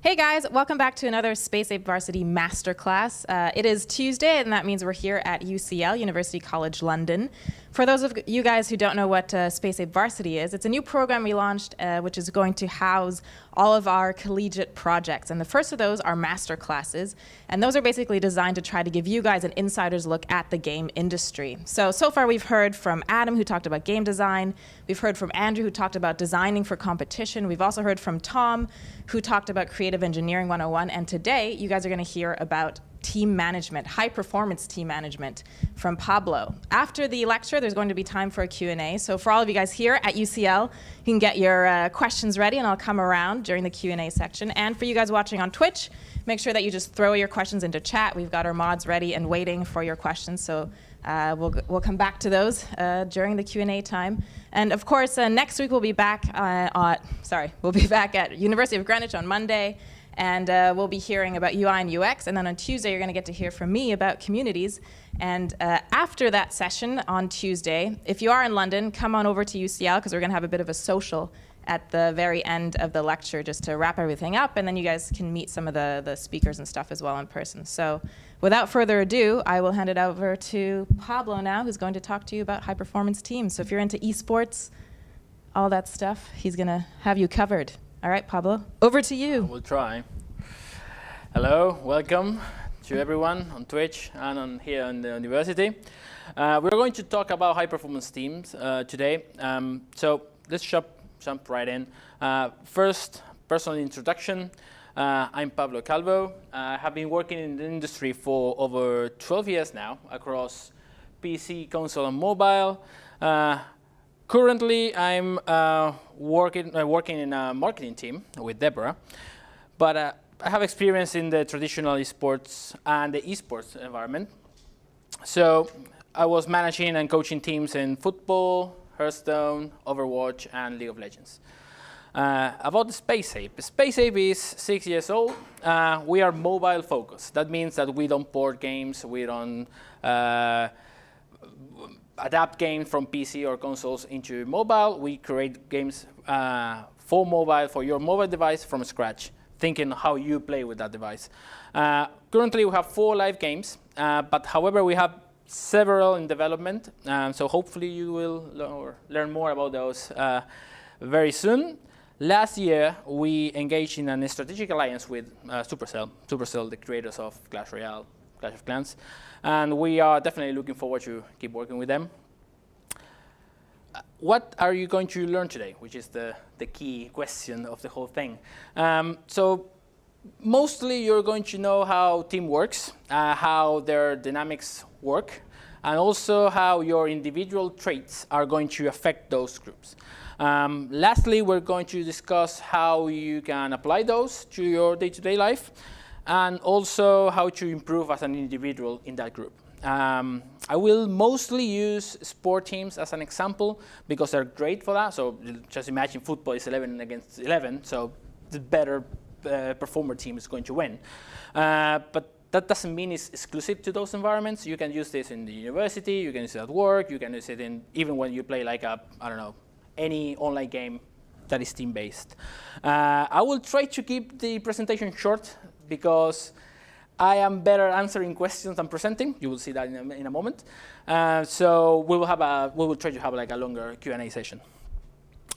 Hey guys, welcome back to another Space Ape Varsity Masterclass. It is Tuesday, and that means we're here at UCL, University College London. For those of you guys who don't know what Space Ape Varsity is, it's a new program we launched which is going to house all of our collegiate projects. And the first of those are Masterclasses, and those are basically designed to try to give you guys an insider's look at the game industry. So far we've heard from Adam, who talked about game design. We've heard from Andrew, who talked about designing for competition. We've also heard from Tom, who talked about Creative Engineering 101, and today you guys are going to hear about team management, high-performance team management from Pablo. After the lecture, there's going to be time for a Q&A, so for all of you guys here at UCL, you can get your questions ready, and I'll come around during the Q&A section. And for you guys watching on Twitch, make sure that you just throw your questions into chat. We've got our mods ready and waiting for your questions, so we'll come back to those during the Q&A time. And of course, next week we'll be back at University of Greenwich on Monday, and we'll be hearing about UI and UX. And then on Tuesday, you're going to get to hear from me about communities. And after that session on Tuesday, if you are in London, come on over to UCL, because we're going to have a bit of a social at the very end of the lecture just to wrap everything up, and then you guys can meet some of the speakers and stuff as well in person. So without further ado, I will hand it over to Pablo now, who's going to talk to you about high-performance teams. So if you're into esports, all that stuff, he's going to have you covered. All right, Pablo, over to you. I will try. Hello, welcome to everyone on Twitch and here in the university. We're going to talk about high-performance teams today. So let's jump right in. First, personal introduction. I'm Pablo Calvo. I have been working in the industry for over 12 years now across PC, console, and mobile. Currently, I'm working in a marketing team with Deborah, but I have experience in the traditional esports and the esports environment. So I was managing and coaching teams in football, Hearthstone, Overwatch, and League of Legends. About the Space Ape. Space Ape is 6 years old. We are mobile focused. That means that we don't port games, we don't adapt games from PC or consoles into mobile. We create games for mobile, for your mobile device from scratch, thinking how you play with that device. Currently, we have 4 live games, but however, we have several in development, so hopefully you will learn more about those very soon. Last year, we engaged in a strategic alliance with Supercell, the creators of Clash Royale, Clash of Clans, and we are definitely looking forward to keep working with them. What are you going to learn today, which is the key question of the whole thing? So mostly you're going to know how team works, how their dynamics work, and also how your individual traits are going to affect those groups. Lastly, we're going to discuss how you can apply those to your day-to-day life, and also how to improve as an individual in that group. I will mostly use sport teams as an example because they're great for that. So just imagine football is 11 against 11, so the better performer team is going to win. But that doesn't mean it's exclusive to those environments. You can use this in the university, you can use it at work, you can use it even when you play like any online game that is team-based. I will try to keep the presentation short because I am better answering questions than presenting. You will see that in a moment. So we will try to have like a longer Q&A session.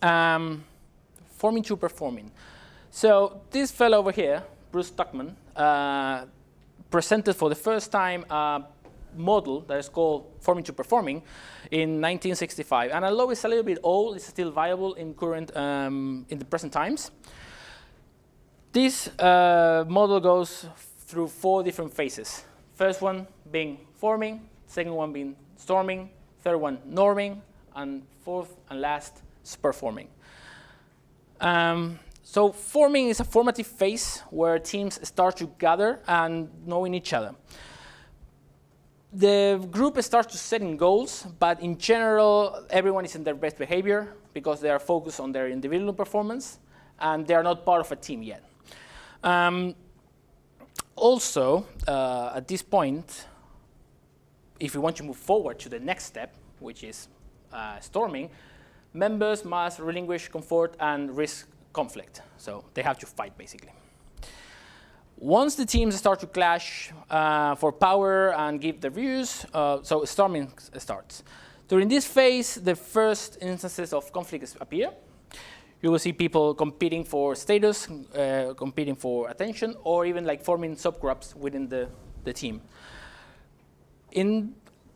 Forming to performing. So this fellow over here, Bruce Tuckman, presented for the first time a model that is called Forming to Performing in 1965. And although it's a little bit old, it's still viable in the present times. This model goes through 4 different phases. First one being forming, second one being storming, third one norming, and fourth and last is performing. So forming is a formative phase where teams start to gather and knowing each other. The group starts to setting goals, but in general, everyone is in their best behavior because they are focused on their individual performance, and they are not part of a team yet. Also, at this point, if we want to move forward to the next step, which is storming, members must relinquish comfort and risk conflict. So they have to fight, basically. Once the teams start to clash for power and give their views, so storming starts. During this phase, the first instances of conflicts appear. You will see people competing for status, competing for attention, or even like forming subgroups within the team.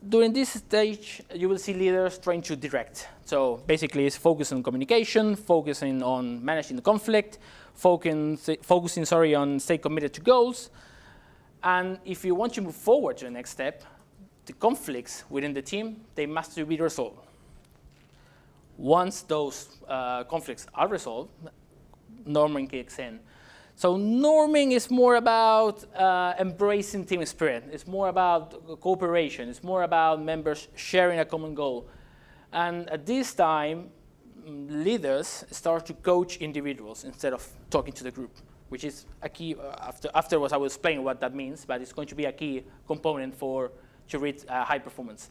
During this stage, you will see leaders trying to direct. So basically, it's focusing on communication, focusing on managing the conflict, focusing on stay committed to goals. And if you want to move forward to the next step, the conflicts within the team, they must be resolved. Once those conflicts are resolved, norming kicks in. So norming is more about embracing team spirit. It's more about cooperation. It's more about members sharing a common goal. And at this time, leaders start to coach individuals instead of talking to the group, which is a key. Afterwards, I will explain what that means, but it's going to be a key component to reach high performance.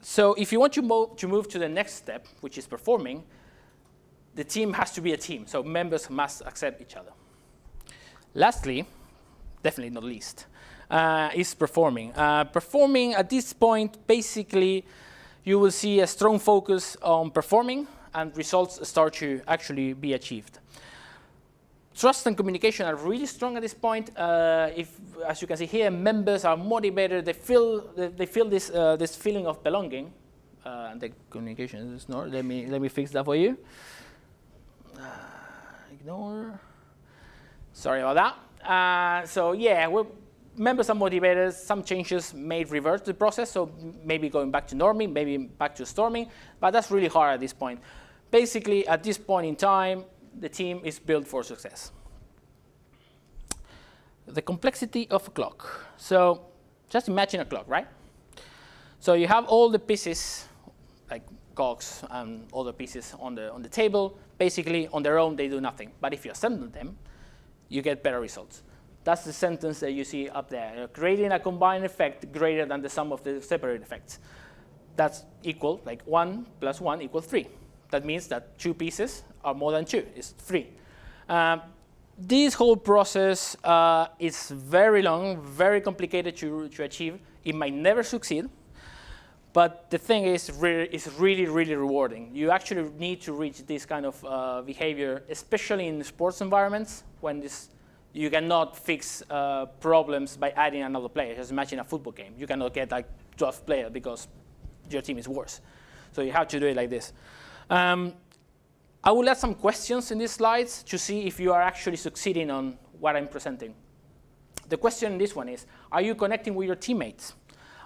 So if you want to move to the next step, which is performing, the team has to be a team, so members must accept each other. Lastly, definitely not least, is performing. Performing at this point, basically, you will see a strong focus on performing, and results start to actually be achieved. Trust and communication are really strong at this point. As you can see here, members are motivated. They feel this feeling of belonging. And the communication is not. Let me fix that for you. Ignore. Sorry about that. So yeah, members are motivated. Some changes may revert the process. So maybe going back to norming, maybe back to storming. But that's really hard at this point. Basically, at this point in time, the team is built for success. The complexity of a clock. So just imagine a clock, right? So you have all the pieces, like cogs and other pieces on the table. Basically, on their own, they do nothing. But if you assemble them, you get better results. That's the sentence that you see up there. You're creating a combined effect greater than the sum of the separate effects. That's equal, like 1 plus 1 equals 3. That means that 2 pieces are more than 2. It's 3. This whole process is very long, very complicated to achieve. It might never succeed. But the thing is, it's really, really rewarding. You actually need to reach this kind of behavior, especially in sports environments, when you cannot fix problems by adding another player. Just imagine a football game. You cannot get like 12 players because your team is worse. So you have to do it like this. I will add some questions in these slides to see if you are actually succeeding on what I'm presenting. The question in this one is, are you connecting with your teammates?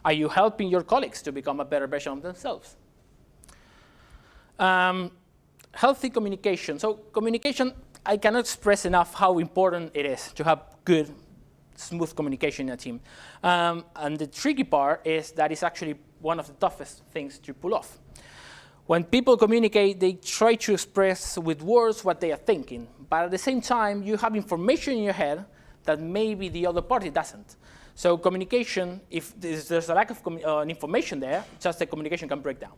Are you helping your colleagues to become a better version of themselves? Healthy communication. So communication, I cannot express enough how important it is to have good, smooth communication in a team. And the tricky part is that it's actually one of the toughest things to pull off. When people communicate, they try to express with words what they are thinking. But at the same time, you have information in your head that maybe the other party doesn't. So communication, if there's a lack of information there, just the communication can break down.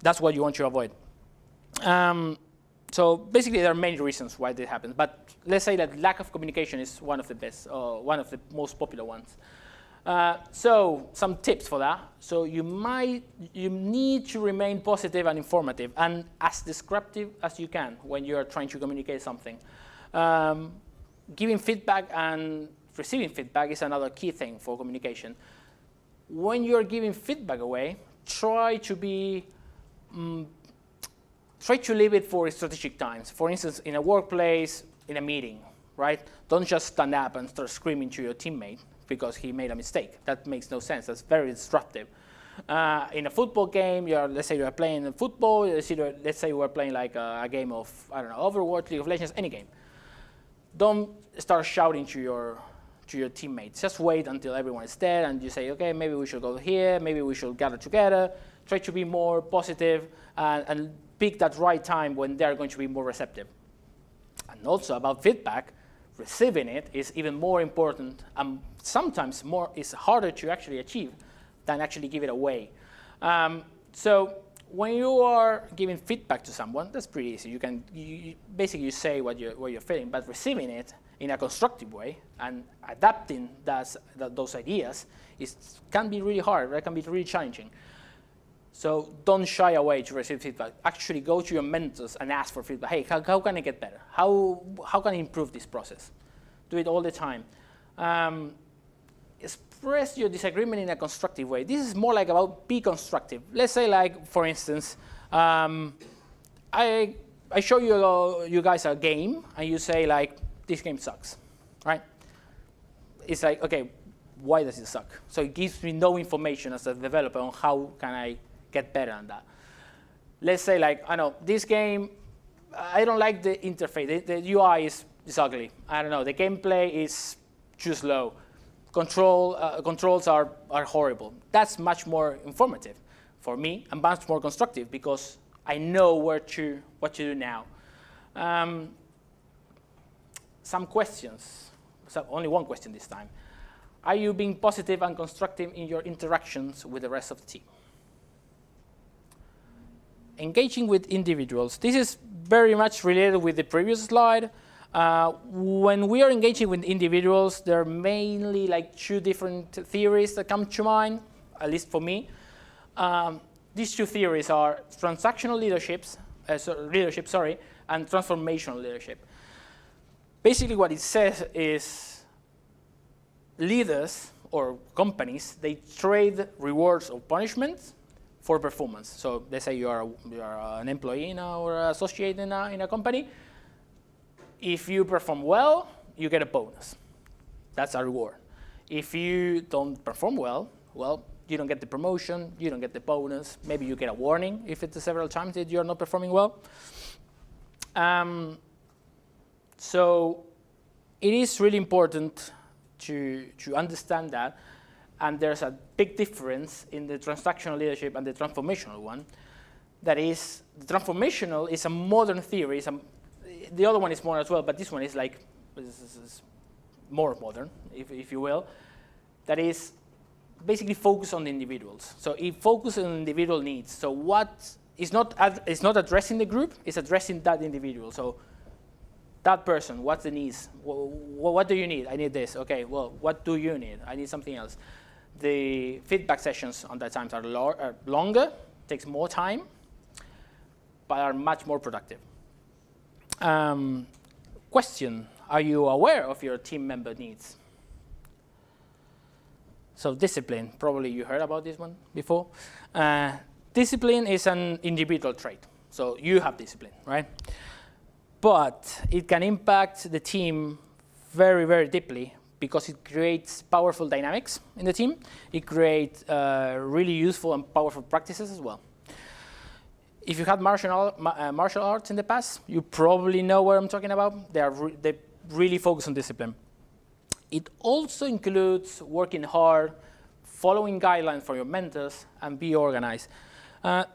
That's what you want to avoid. So basically, there are many reasons why this happens. But let's say that lack of communication is one of the best, one of the most popular ones. So some tips for that. So you need to remain positive and informative and as descriptive as you can when you are trying to communicate something. Giving feedback and receiving feedback is another key thing for communication. When you're giving feedback away, try to leave it for strategic times. For instance, in a workplace, in a meeting, right? Don't just stand up and start screaming to your teammate because he made a mistake. That makes no sense. That's very disruptive. In a football game, let's say you're playing football. Let's say we're playing like a game of, I don't know, Overwatch, League of Legends, any game. Don't start shouting to your teammates. Just wait until everyone is there and you say, okay, maybe we should go here, maybe we should gather together. Try to be more positive and pick that right time when they're going to be more receptive. And also about feedback, receiving it is even more important and sometimes is harder to actually achieve than actually give it away. So when you are giving feedback to someone, that's pretty easy. You can basically you say what you're feeling, but receiving it in a constructive way and adapting those ideas can be really hard. That can be really challenging. So don't shy away to receive feedback. Actually, go to your mentors and ask for feedback. Hey, how can I get better? How can I improve this process? Do it all the time. Express your disagreement in a constructive way. This is more like about be constructive. Let's say, like, for instance, I show you guys a game, and you say, like, this game sucks, right? It's like, okay, why does it suck? So it gives me no information as a developer on how can I get better on that. Let's say, like, I know, this game, I don't like the interface. The UI is ugly. I don't know, the gameplay is too slow. Controls are horrible. That's much more informative for me and much more constructive because I know what to do now. Some questions. So only one question this time. Are you being positive and constructive in your interactions with the rest of the team? Engaging with individuals. This is very much related with the previous slide. When we are engaging with individuals, there are mainly like two different theories that come to mind, at least for me. These two theories are transactional leadership, and transformational leadership. Basically, what it says is leaders or companies, they trade rewards or punishments for performance. So let's say you are an employee now or an associate in a company. If you perform well, you get a bonus. That's a reward. If you don't perform well, you don't get the promotion, you don't get the bonus. Maybe you get a warning if it's several times that you're not performing well. So it is really important to understand that. And there's a big difference in the transactional leadership and the transformational one. That is, the transformational is a modern theory. The other one is modern as well, but this one is like is more modern, if you will. That is basically focused on the individuals. So it focuses on individual needs. So it's not addressing the group, it's addressing that individual. So that person, what's the needs? What do you need? I need this. Okay, well, what do you need? I need something else. The feedback sessions on that times are longer, takes more time, but are much more productive. Question, are you aware of your team member needs? So discipline, probably you heard about this one before. Discipline is an individual trait. So you have discipline, right? But it can impact the team very, very deeply because it creates powerful dynamics in the team. It creates really useful and powerful practices as well. If you had martial arts in the past, you probably know what I'm talking about. They really focus on discipline. It also includes working hard, following guidelines from your mentors, and be organized.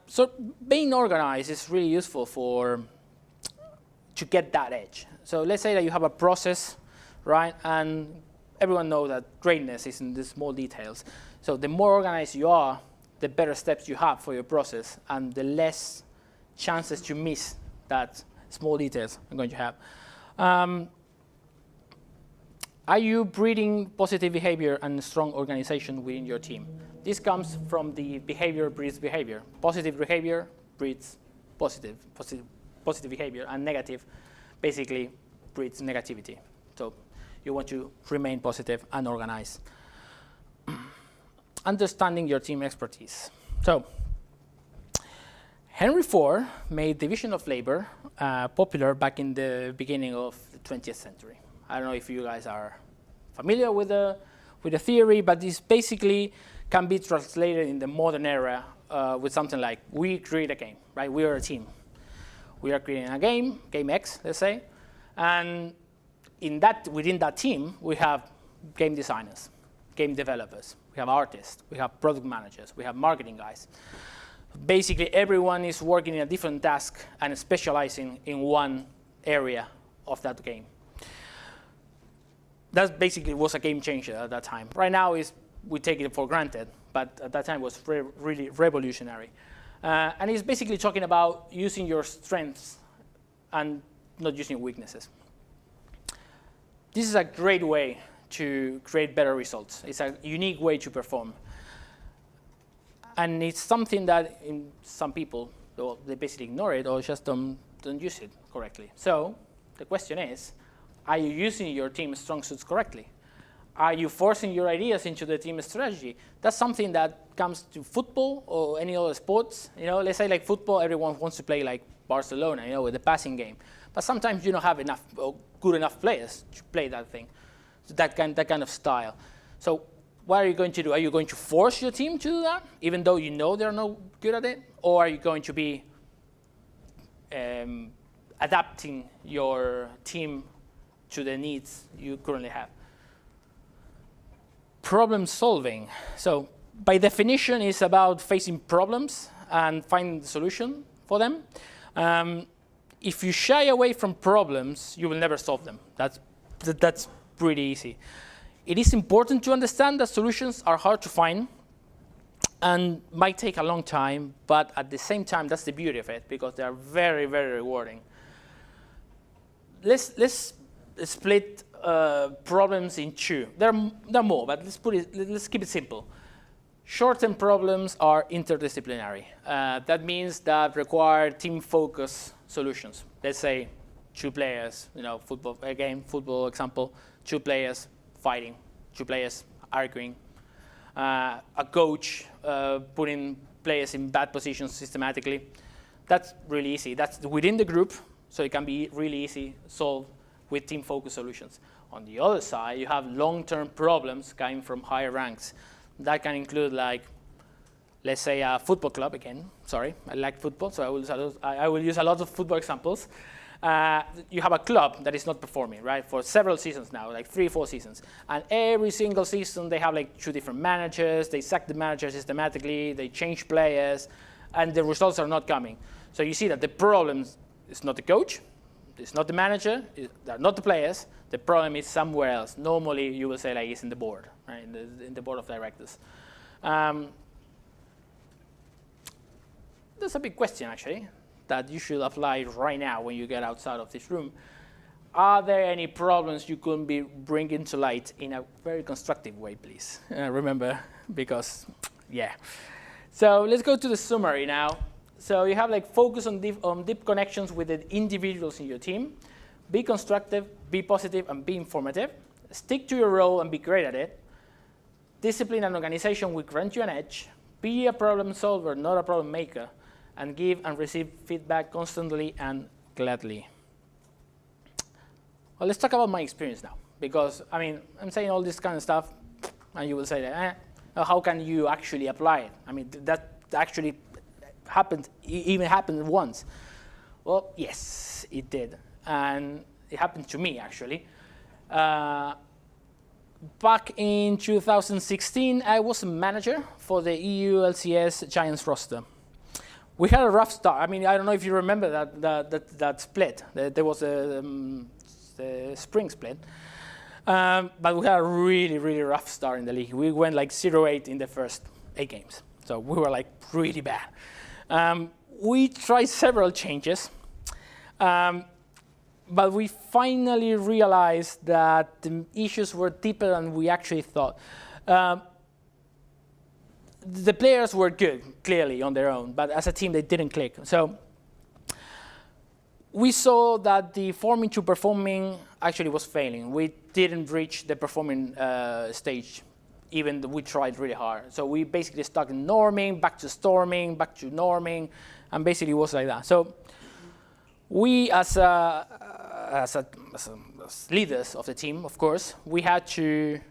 So being organized is really useful to get that edge. So let's say that you have a process, right? And everyone knows that greatness is in the small details. So the more organized you are, the better steps you have for your process, and the less chances to miss that small details are going to have. Are you breeding positive behavior and strong organization within your team? This comes from the behavior breeds behavior. Positive behavior breeds positive behavior, and negative basically breeds negativity. So you want to remain positive and organized. Understanding your team expertise. So Henry Ford made division of labor popular back in the beginning of the 20th century. I don't know if you guys are familiar with the theory, but this basically can be translated in the modern era with something like, we create a game, right? We are a team. We are creating a game X, let's say, and within that team, we have game designers, game developers, we have artists, we have product managers, we have marketing guys. Basically, everyone is working in a different task and specializing in one area of that game. That basically was a game changer at that time. Right now, we take it for granted, but at that time it was really revolutionary. And it's basically talking about using your strengths and not using weaknesses. This is a great way to create better results. It's a unique way to perform. And it's something that in some people, well, they basically ignore it or just don't use it correctly. So the question is, are you using your team's strong suits correctly? Are you forcing your ideas into the team strategy? That's something that comes to football or any other sports. Let's say like football, everyone wants to play like Barcelona, with the passing game. But sometimes you don't have enough or good enough players to play that thing, so that kind of style. So what are you going to do? Are you going to force your team to do that, even though you know they're not good at it? Or are you going to be adapting your team to the needs you currently have? Problem solving. So by definition, it's about facing problems and finding the solution for them. If you shy away from problems, you will never solve them. That's pretty easy. It is important to understand that solutions are hard to find and might take a long time, but at the same time, that's the beauty of it, because they are very, very rewarding. Let's split problems in two. There are more, but let's keep it simple. Short-term problems are interdisciplinary. That means that require team-focused solutions. Let's say 2 players, football example, 2 players fighting, 2 players arguing, a coach putting players in bad positions systematically. That's really easy. That's within the group, so it can be really easy solved with team-focused solutions. On the other side, you have long-term problems coming from higher ranks. That can include, like, let's say a football club again. Sorry, I like football, so I will use a lot of football examples. You have a club that is not performing, right, for several seasons now, like 3 or 4 seasons. And every single season, they have like 2 different managers. They sack the manager systematically. They change players, and the results are not coming. So you see that the problem is not the coach. It's not the manager. They're not the players. The problem is somewhere else. Normally, you will say like it's in the board, right, in the board of directors. That's a big question, actually, that you should apply right now when you get outside of this room. Are there any problems you could be bringing to light in a very constructive way, please? Remember, because, yeah. So let's go to the summary now. So you have like focus on deep connections with the individuals in your team. Be constructive, be positive, and be informative. Stick to your role and be great at it. Discipline and organization will grant you an edge. Be a problem solver, not a problem maker. And give and receive feedback constantly and gladly. Well, let's talk about my experience now. Because, I mean, I'm saying all this kind of stuff, and you will say, how can you actually apply it? I mean, that actually happened, even happened once. Well, yes, it did. And it happened to me, actually. Back in 2016, I was a manager for the EU LCS Giants roster. We had a rough start. I mean, I don't know if you remember that split. There was a spring split. But we had a really, really rough start in the league. We went like 0-8 in the first 8 games. So we were like really bad. We tried several changes. But we finally realized that the issues were deeper than we actually thought. The players were good, clearly, on their own, but as a team, they didn't click. So we saw that the forming to performing actually was failing. We didn't reach the performing stage, even though we tried really hard. So we basically stuck in norming, back to storming, back to norming, and basically it was like that. So we, as leaders of the team, of course, we had to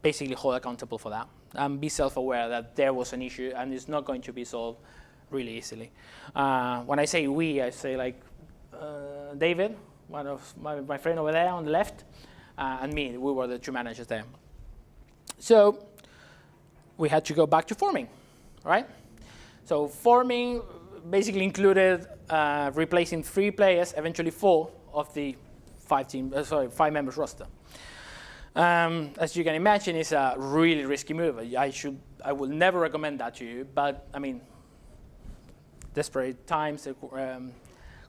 basically hold accountable for that and be self-aware that there was an issue and it's not going to be solved really easily. When I say we, I say like David, one of my friend over there on the left, and me. We were the 2 managers there. So we had to go back to forming, right? So forming basically included replacing 3 players, eventually 4 of the 5 members roster. As you can imagine, it's a really risky move. I will never recommend that to you, but I mean, desperate times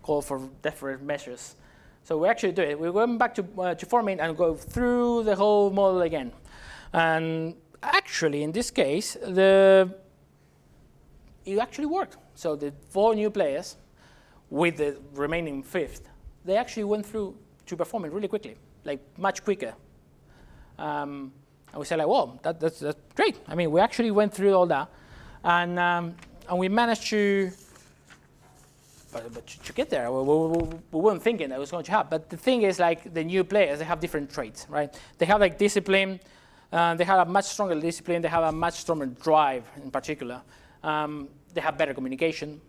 call for desperate measures. So we actually do it. We're going back to forming and go through the whole model again. And actually, in this case, it actually worked. So the 4 new players, with the remaining 5th, they actually went through to performing really quickly, like much quicker. And we said, like, whoa, that's great. I mean, we actually went through all that, and we managed to. But to get there, we weren't thinking that was going to happen. But the thing is, like, the new players, they have different traits, right? They have like discipline. They have a much stronger discipline. They have a much stronger drive, in particular. They have better communication.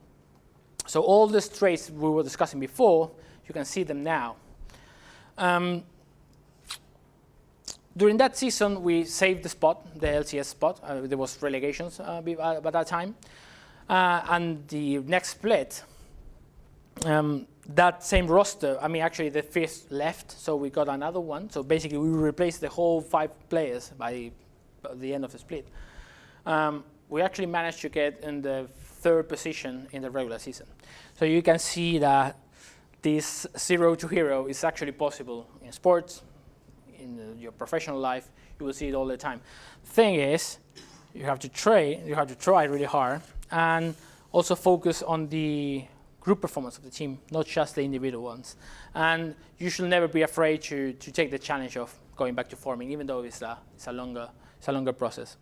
So all these traits we were discussing before, you can see them now. During that season, we saved the spot, the LCS spot. There was relegations by that time. And the next split, that same roster, I mean, actually the 5th left, so we got another one. So basically, we replaced the whole 5 players by the end of the split. We actually managed to get in the 3rd position in the regular season. So you can see that this 0 to hero is actually possible in sports, in your professional life. You will see it all the time. Thing is, you have to try really hard, and also focus on the group performance of the team, not just the individual ones. And you should never be afraid to take the challenge of going back to forming, even though it's a longer process.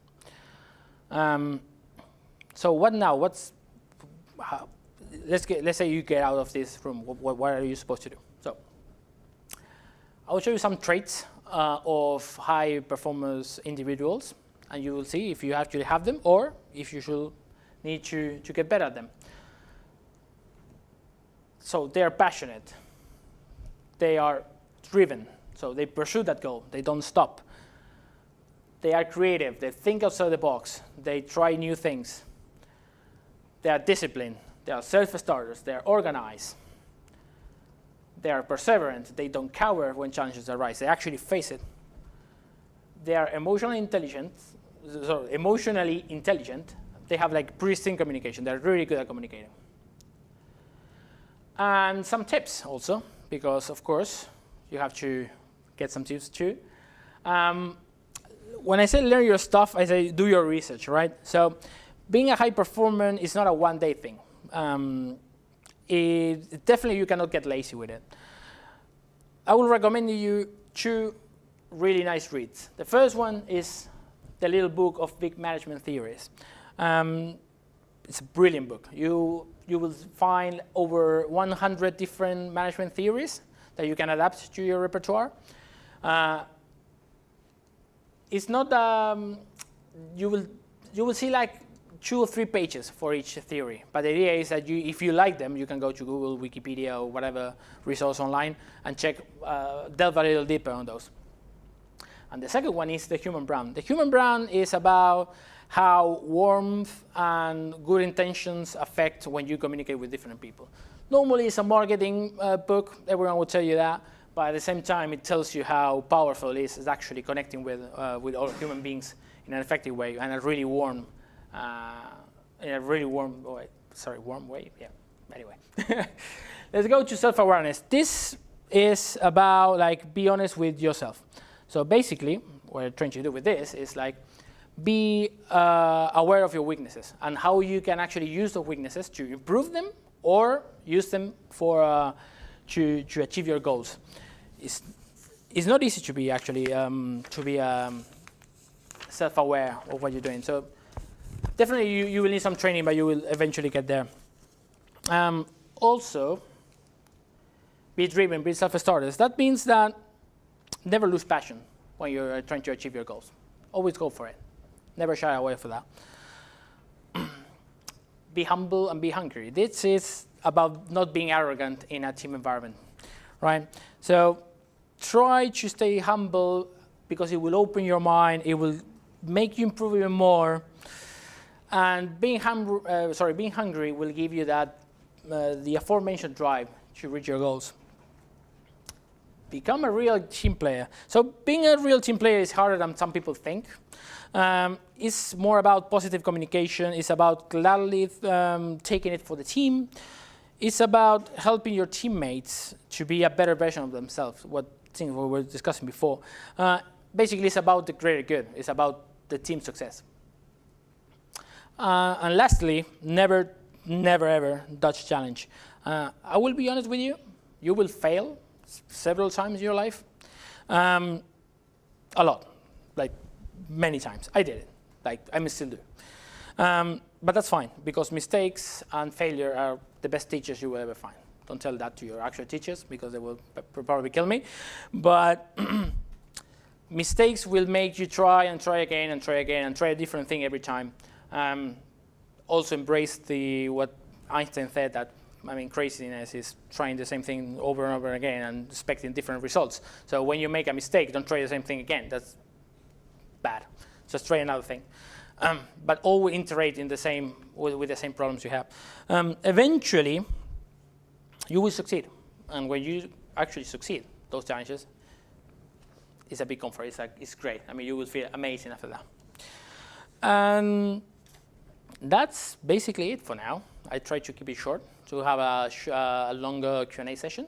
So what now? Let's say you get out of this room. What are you supposed to do? So I will show you some traits of high performance individuals, and you will see if you actually have them or if you should need to get better at them. So they are passionate. They are driven. So they pursue that goal. They don't stop. They are creative. They think outside the box. They try new things. They are disciplined. They are self-starters. They are organized. They are perseverant. They don't cower when challenges arise. They actually face it. They are emotionally intelligent. They have like pristine communication. They're really good at communicating. And some tips also, because of course you have to get some tips too. When I say learn your stuff, I say do your research, right? So being a high performer is not a one-day thing. Definitely you cannot get lazy with it. I will recommend you 2 really nice reads. The first one is the little book of big management theories. It's a brilliant book. You will find over 100 different management theories that you can adapt to your repertoire. It's not, you will see like 2 or 3 pages for each theory. But the idea is that if you like them, you can go to Google, Wikipedia, or whatever resource online and delve a little deeper on those. And the second one is the human brand. The human brand is about how warmth and good intentions affect when you communicate with different people. Normally, it's a marketing book. Everyone will tell you that. But at the same time, it tells you how powerful it is actually connecting with all human beings in an effective way and a really warm, warm way. Yeah. Anyway, let's go to self-awareness. This is about like be honest with yourself. So basically, what I'm trying to do with this is like be aware of your weaknesses and how you can actually use those weaknesses to improve them or use them for to achieve your goals. It's not easy to be actually self-aware of what you're doing. So definitely you will need some training, but you will eventually get there. Also, be driven, be self-starters. That means that never lose passion when you're trying to achieve your goals. Always go for it. Never shy away from that. Be humble and be hungry. This is about not being arrogant in a team environment, right? So try to stay humble because it will open your mind. It will make you improve even more. And being hungry will give you that the aforementioned drive to reach your goals. Become a real team player. So being a real team player is harder than some people think. It's more about positive communication. It's about gladly taking it for the team. It's about helping your teammates to be a better version of themselves, what things we were discussing before. Basically, it's about the greater good. It's about the team success. And lastly, never ever dodge challenge. I will be honest with you, you will fail several times in your life. A lot, like many times. I did it, like I still do. But that's fine, because mistakes and failure are the best teachers you will ever find. Don't tell that to your actual teachers, because they will probably kill me. But mistakes will make you try and try again and try again and try a different thing every time. Also embrace what Einstein said, that craziness is trying the same thing over and over again and expecting different results. So when you make a mistake, don't try the same thing again. That's bad. Just try another thing. But always iterate in the same with the same problems you have. Eventually, you will succeed. And when you actually succeed, those challenges, it's a big comfort. It's great. You will feel amazing after that. And that's basically it for now. I try to keep it short to have a longer Q&A session.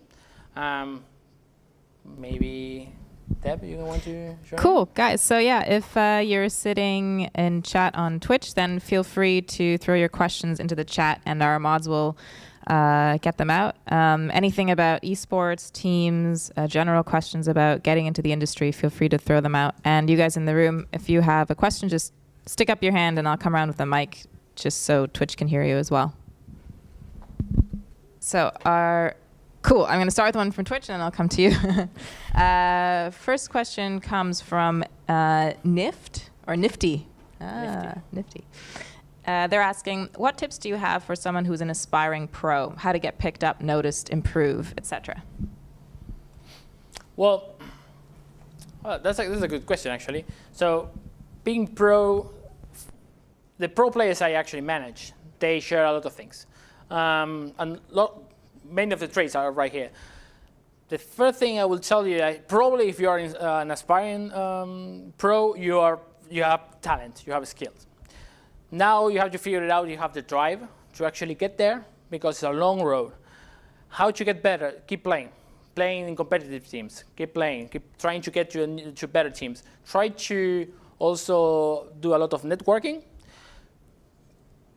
Maybe Deb, you want to join? Cool, guys. So yeah, if you're sitting in chat on Twitch, then feel free to throw your questions into the chat, and our mods will get them out. Anything about esports, teams, general questions about getting into the industry, feel free to throw them out. And you guys in the room, if you have a question, just stick up your hand and I'll come around with the mic just so Twitch can hear you as well. So cool, I'm going to start with one from Twitch and then I'll come to you. First question comes from Nifty. Nifty. They're asking, what tips do you have for someone who's an aspiring pro? How to get picked up, noticed, improve, etc.? Well, that's a good question, actually. So being pro, the pro players I actually manage, they share a lot of things. And many of the traits are right here. The first thing I will tell you, probably if you are an aspiring pro, you have talent, you have skills. Now you have to figure it out. You have the drive to actually get there, because it's a long road. How to get better? Keep playing in competitive teams. Keep playing. Keep trying to get to better teams. Try to also do a lot of networking.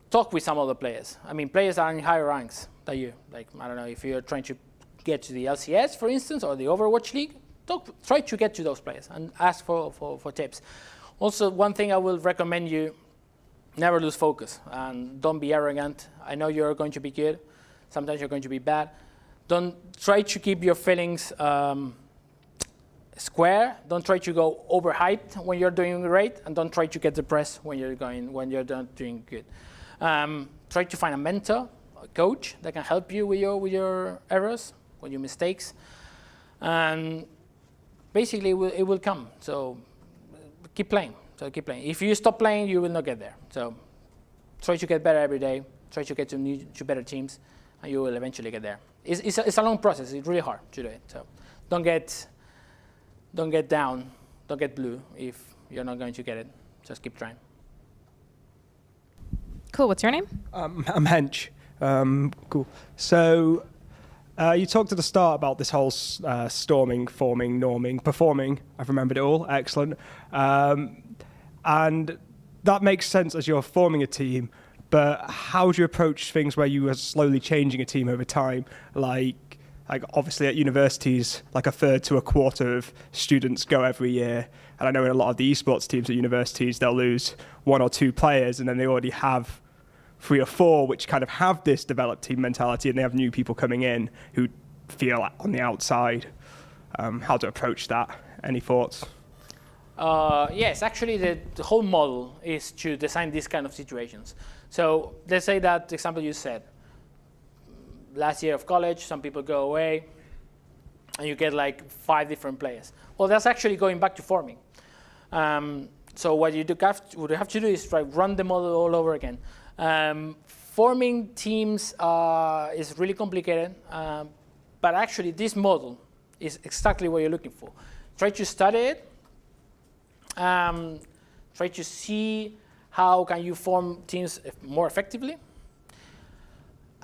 Talk with some other players. Players are in higher ranks than you. Like, I don't know, if you're trying to get to the LCS, for instance, or the Overwatch League, try to get to those players and ask for tips. Also, one thing I will recommend you, never lose focus and don't be arrogant. I know you're going to be good. Sometimes you're going to be bad. Don't try to keep your feelings square. Don't try to go overhyped when you're doing great, and don't try to get depressed when you're not doing good. Try to find a mentor, a coach that can help you with your errors, with your mistakes, and basically it will come. So keep playing. If you stop playing, you will not get there. So try to get better every day. Try to get to better teams, and you will eventually get there. It's a long process. It's really hard to do it. So don't get down. Don't get blue if you're not going to get it. Just keep trying. Cool. What's your name? I'm Hench. Cool. So you talked at the start about this whole storming, forming, norming, performing. I've remembered it all. Excellent. And that makes sense as you're forming a team. But how do you approach things where you are slowly changing a team over time? Like obviously at universities, like a third to a quarter of students go every year. And I know in a lot of the esports teams at universities, they'll lose 1 or 2 players, and then they already have 3 or 4 which kind of have this developed team mentality, and they have new people coming in who feel on the outside. How to approach that? Any thoughts? Yes, actually the whole model is to design these kind of situations. So let's say that example you said, last year of college, some people go away, and you get like 5 different players. Well, that's actually going back to forming. So what you have to do is run the model all over again. Forming teams is really complicated, but actually this model is exactly what you're looking for. Try to study it. Try to see how can you form teams more effectively,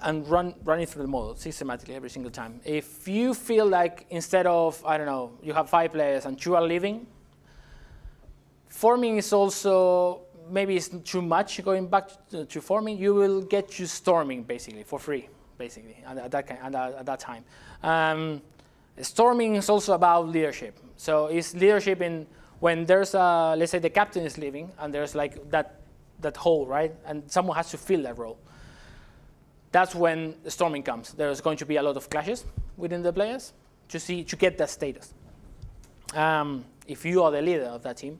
and run it through the model systematically every single time. If you feel like instead of, I don't know, you have 5 players and 2 are leaving, forming is also, maybe it's too much going back to forming, you will get to storming basically for free, basically, at that time. Storming is also about leadership. So it's leadership in when there's a, let's say the captain is leaving and there's like that hole, right? And someone has to fill that role. That's when the storming comes. There's going to be a lot of clashes within the players to get that status. If you are the leader of that team,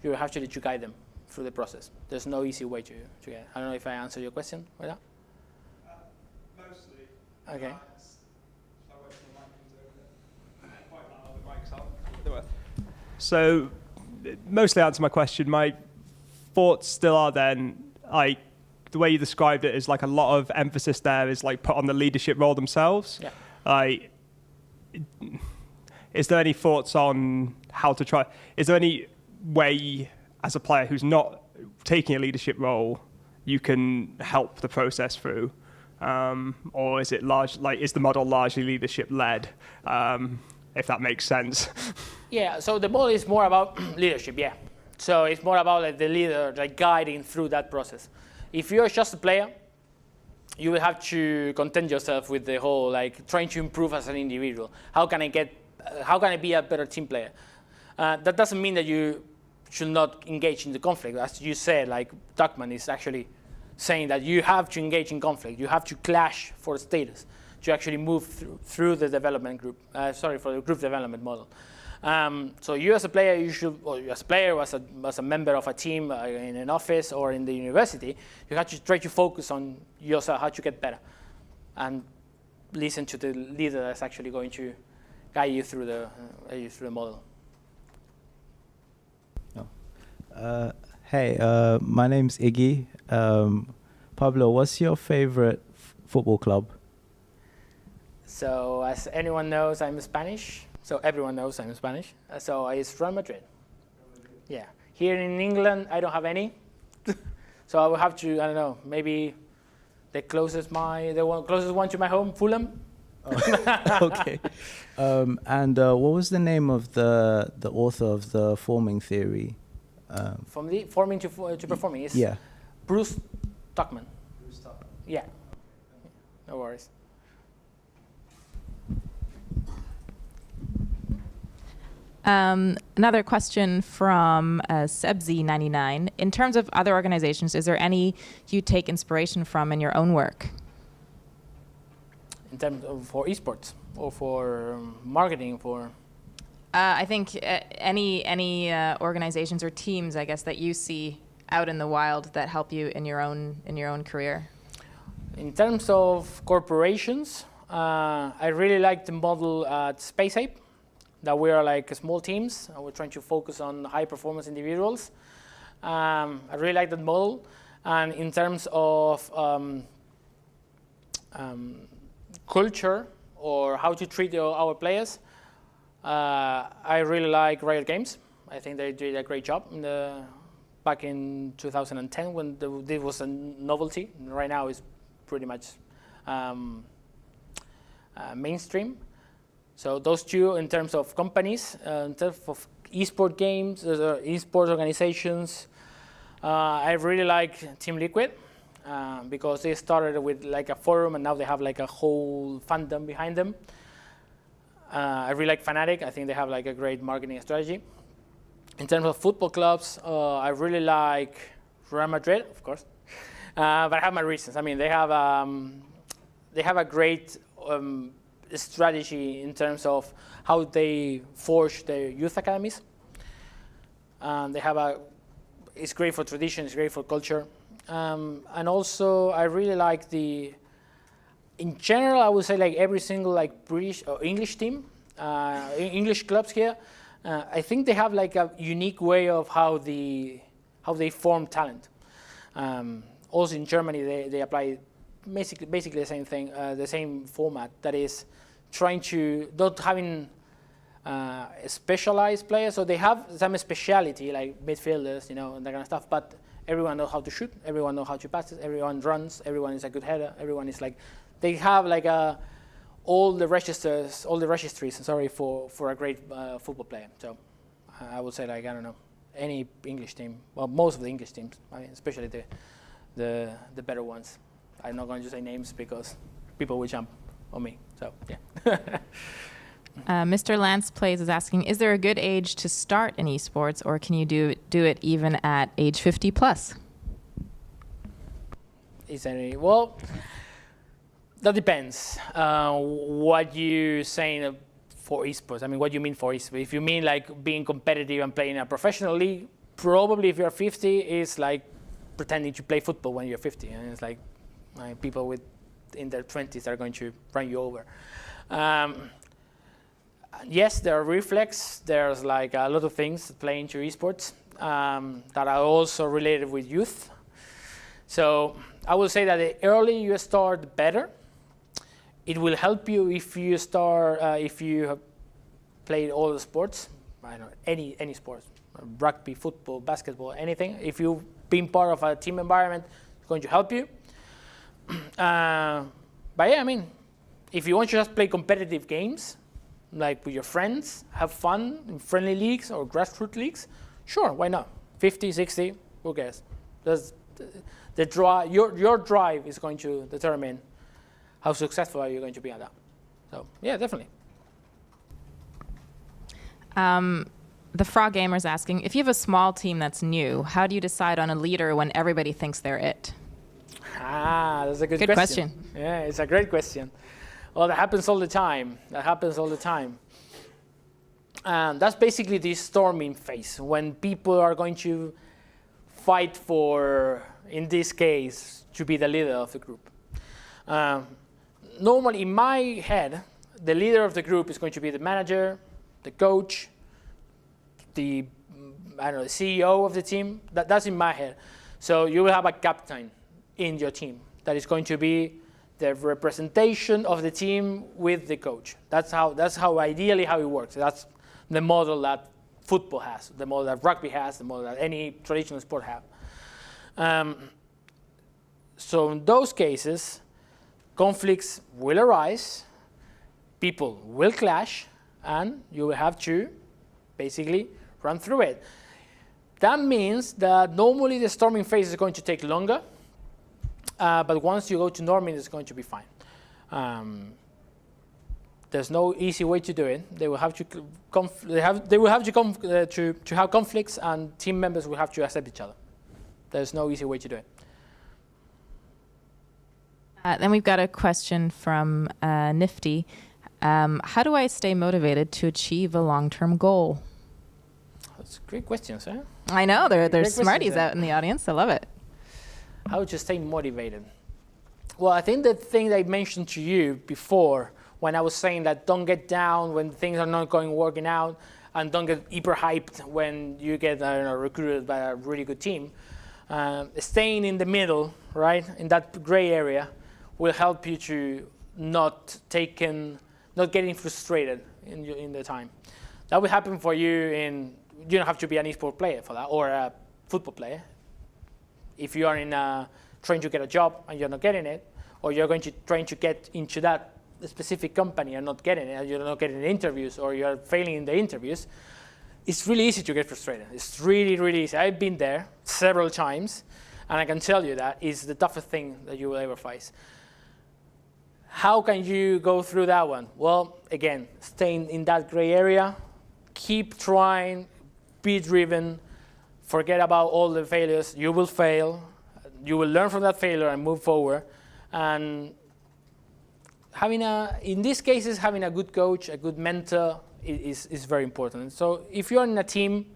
you have to guide them through the process. There's no easy way to get it. I don't know if I answered your question right now. Mostly. Okay. So, mostly answer my question. My thoughts still are then, like, the way you described it is like a lot of emphasis there is like put on the leadership role themselves. Yeah. Like, is there any thoughts on how to try? Is there any way as a player who's not taking a leadership role, you can help the process through? Or is it is the model largely leadership led? If that makes sense. Yeah, so the model is more about leadership, yeah. So it's more about like the leader, like guiding through that process. If you're just a player, you will have to content yourself with the whole like trying to improve as an individual. How can I be a better team player? That doesn't mean that you should not engage in the conflict. As you said, like Tuckman is actually saying that you have to engage in conflict. You have to clash for status to actually move through the development group. For the group development model. So you as a player, or as a member of a team in an office or in the university, you have to try to focus on yourself, how to get better, and listen to the leader that's actually going to guide you through the model. Hey, my name's Iggy. Pablo, what's your favorite football club? So as anyone knows, I'm Spanish. So everyone knows I'm Spanish. So it's Real Madrid. Yeah. Here in England, I don't have any. So I will have to, I don't know, maybe the closest one to my home, Fulham. Oh. Okay. And what was the name of the author of the forming theory? From the forming to performing is Bruce Tuckman. Bruce Tuckman. Yeah. No worries. Another question from Sebzi99. In terms of other organizations, is there any you take inspiration from in your own work? In terms of for esports or for marketing, for? I think any organizations or teams, I guess, that you see out in the wild that help you in your own career. In terms of corporations, I really like the model at SpaceApe. That we are like small teams, and we're trying to focus on high-performance individuals. I really like that model. And in terms of culture or how to treat our players, I really like Riot Games. I think they did a great job back in 2010 when this was a novelty. Right now, it's pretty much mainstream. So those two, in terms of companies, in terms of esport games, esport organizations, I really like Team Liquid because they started with like a forum and now they have like a whole fandom behind them. I really like Fnatic. I think they have like a great marketing strategy. In terms of football clubs, I really like Real Madrid, of course, but I have my reasons. I mean, they have a great strategy in terms of how they forge their youth academies. They have it's great for tradition, it's great for culture. And also I really like in general, I would say like every single like British or English team, English clubs here, I think they have like a unique way of how they form talent. Also in Germany, they apply basically the same thing, the same format. That is trying to not having specialized players, so they have some speciality like midfielders, and that kind of stuff. But everyone knows how to shoot, everyone knows how to pass it, everyone runs, everyone is a good header, everyone is they have all the registries. Sorry, for a great football player. So I would say I don't know, any English team, well, most of the English teams, especially the better ones. I'm not going to say names because people will jump on me. So yeah. Mr. Lance Plays is asking, is there a good age to start in esports, or can you do it even at age 50 plus? Well, that depends. What you saying for esports? What you mean for esports? If you mean being competitive and playing in a professional league, probably if you're 50, it's like pretending to play football when you're 50, and it's people in their 20s are going to run you over. Yes, there are reflex. There's a lot of things that play into esports that are also related with youth. So I will say that the earlier you start, the better. It will help you if you have played all the sports. I don't know, any sports, rugby, football, basketball, anything. If you've been part of a team environment, it's going to help you. But yeah, if you want to just play competitive games, with your friends, have fun in friendly leagues or grassroots leagues, sure, why not? 50, 60, who cares? Your drive is going to determine how successful are you going to be at that. So yeah, definitely. The Frog Gamer is asking, if you have a small team that's new, how do you decide on a leader when everybody thinks they're it? That's a good question. Yeah, it's a great question. Well, that happens all the time. That's basically the storming phase, when people are going to fight for, in this case, to be the leader of the group. Normally, in my head, the leader of the group is going to be the manager, the coach, the CEO of the team. That's in my head. So you will have a captain in your team that is going to be the representation of the team with the coach. That's how ideally how it works. That's the model that football has, the model that rugby has, the model that any traditional sport have. So in those cases, conflicts will arise, people will clash, and you will have to basically run through it. That means that normally the storming phase is going to take longer, but once you go to norming, it's going to be fine. There's no easy way to do it. They will have to have conflicts, and team members will have to accept each other. There's no easy way to do it. Then we've got a question from Nifty. How do I stay motivated to achieve a long-term goal? That's great questions, eh? I know, there's smarties out in the audience. I love it. How to stay motivated? Well, I think the thing that I mentioned to you before, when I was saying that don't get down when things are not working out, and don't get hyper hyped when you get recruited by a really good team. Staying in the middle, right, in that gray area, will help you to not getting frustrated in the time. That will happen for you you don't have to be an esport player for that, or a football player. If you are trying to get a job and you're not getting it, or you're trying to get into that specific company and not getting it, you're not getting interviews, or you're failing in the interviews, it's really easy to get frustrated. It's really, really easy. I've been there several times, and I can tell you that it's the toughest thing that you will ever face. How can you go through that one? Well, again, staying in that gray area, keep trying, be driven, forget about all the failures. You will fail. You will learn from that failure and move forward. And in these cases, having a good coach, a good mentor is very important. So if you're in a team,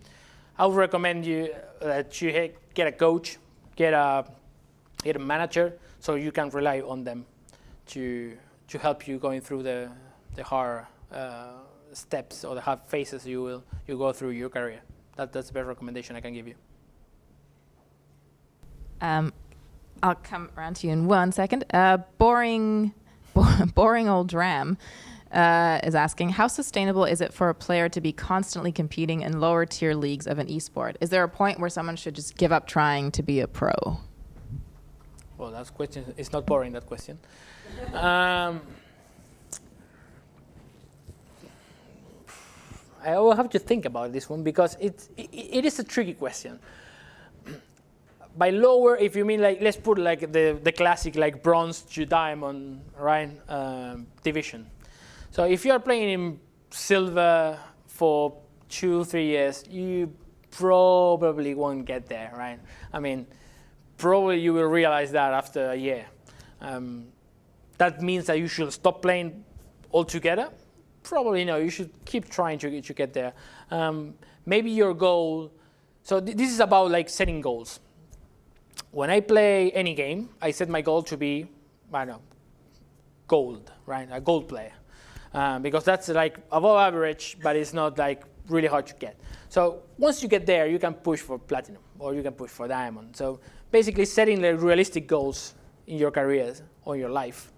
I would recommend you that you get a coach, get a manager, so you can rely on them to help you going through the hard steps or the hard phases you go through your career. That's the best recommendation I can give you. I'll come around to you in 1 second. Boring old Dram is asking, how sustainable is it for a player to be constantly competing in lower tier leagues of an esport? Is there a point where someone should just give up trying to be a pro? Well, that question is not boring, that question. I will have to think about this one because it is a tricky question. By lower, if you mean like, let's put like the classic like bronze to diamond, right, division. So if you are playing in silver for 2-3 years, you probably won't get there, right? I mean, probably you will realize that after a year. That means that you should stop playing altogether. Probably no, you should keep trying to get there. Maybe your goal, so this is about like setting goals. When I play any game, I set my goal to be, I don't know, gold, right? A gold player. Because that's like above average, but it's not like really hard to get. So once you get there, you can push for platinum or you can push for diamond. So basically setting the realistic goals in your career or your life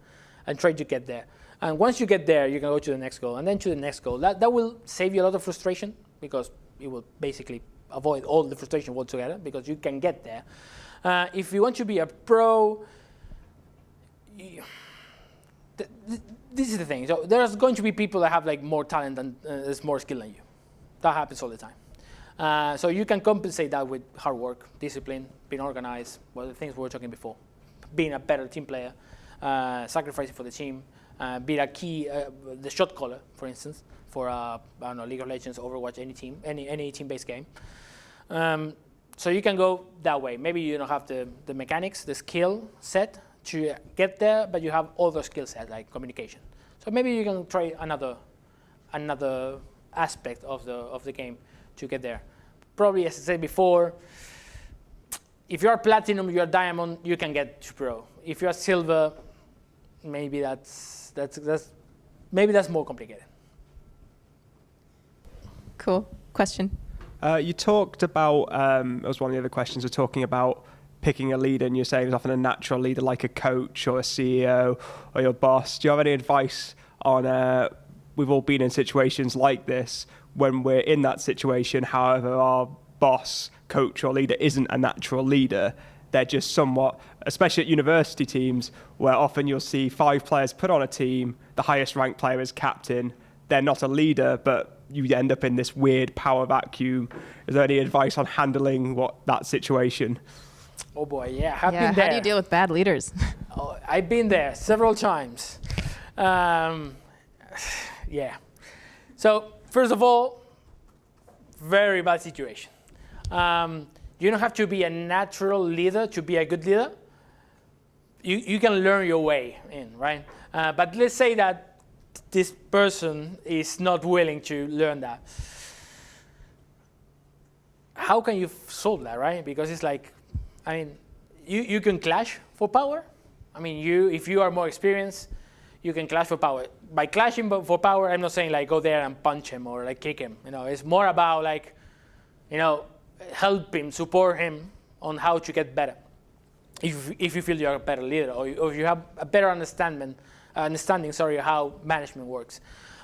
and try to get there. And once you get there, you can go to the next goal and then to the next goal. That will save you a lot of frustration because you will basically avoid all the frustration altogether because you can get there. If you want to be a pro, this is the thing. So there's going to be people that have like more talent and more skill than you. That happens all the time. So you can compensate that with hard work, discipline, being organized, well, the things we were talking before, being a better team player, sacrificing for the team, being a key, the shot caller, for instance, for I don't know, League of Legends, Overwatch, any team, any team-based game. So you can go that way. Maybe you don't have the mechanics, the skill set to get there, but you have other skill set like communication. So maybe you can try another aspect of the game to get there. Probably, as I said before, if you are platinum, you are diamond, you can get to pro. If you are silver, maybe that's more complicated. Cool. Question. You talked about, it was one of the other questions, we're talking about picking a leader, and you're saying there's often a natural leader like a coach or a CEO or your boss. Do you have any advice on, we've all been in situations like this, when we're in that situation, however our boss, coach or leader isn't a natural leader, they're just somewhat, especially at university teams, where often you'll see 5 players put on a team, the highest ranked player is captain, they're not a leader, but you end up in this weird power vacuum. Is there any advice on handling that situation? Oh boy, yeah, I've been there. How do you deal with bad leaders? Oh, I've been there several times. Yeah. So first of all, very bad situation. You don't have to be a natural leader to be a good leader. You can learn your way in, right? But let's say that this person is not willing to learn that. How can you solve that, right? Because it's like, I mean, you can clash for power. I mean, if you are more experienced, you can clash for power. By clashing for power, I'm not saying like go there and punch him or like kick him. You know, it's more about like, you know, help him, support him on how to get better. If you feel you're a better leader or if you have a better understanding, how management works.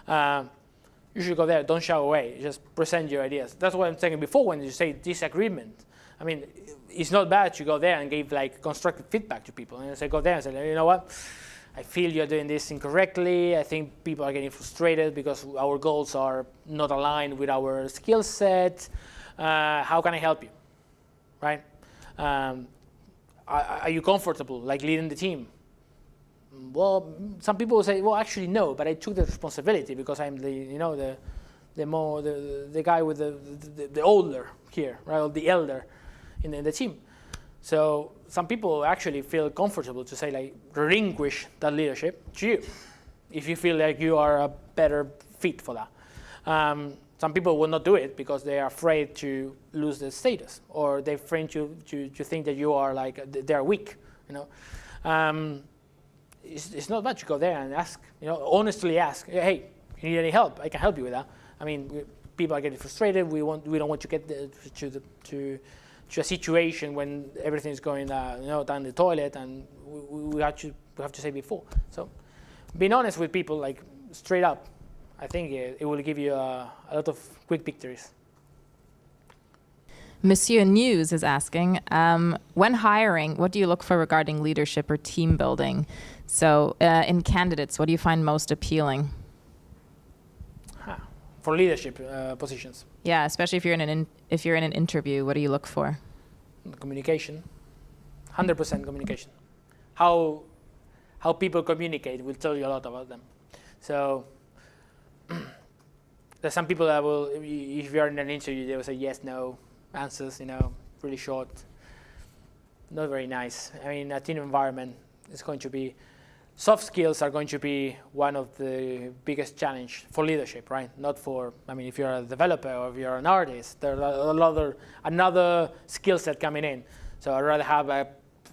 You should go there, don't shy away, just present your ideas. That's what I'm saying before when you say disagreement. I mean, it's not bad to go there and give like constructive feedback to people. And say, go there and say, you know what, I feel you're doing this incorrectly. I think people are getting frustrated because our goals are not aligned with our skill set. How can I help you, right? Are you comfortable like leading the team? Well, some people will say, well, actually no, but I took the responsibility because I'm the guy with the older here, right, or the elder in the team. So some people actually feel comfortable to say like relinquish that leadership to you if you feel like you are a better fit for that. Some people will not do it because they are afraid to lose their status or they're afraid to think that you are like they're weak, you know. It's not bad to go there and ask, you know, honestly ask, hey, you need any help? I can help you with that. I mean, people are getting frustrated. We don't want to get to a situation when everything's going, down the toilet, and we have to say before. So, being honest with people, like straight up. I think it will give you a lot of quick victories. Monsieur News is asking, when hiring, what do you look for regarding leadership or team building? So in candidates, what do you find most appealing? For leadership positions. Yeah, especially if you're in an interview, what do you look for? Communication, 100% communication. How people communicate will tell you a lot about them. So there's some people that will, if you're in an interview, they will say yes, no answers, really short, not very nice. I mean, a team environment is going to be, soft skills are going to be one of the biggest challenge for leadership, right? Not for, if you're a developer or if you're an artist, there's another skill set coming in. So I'd rather have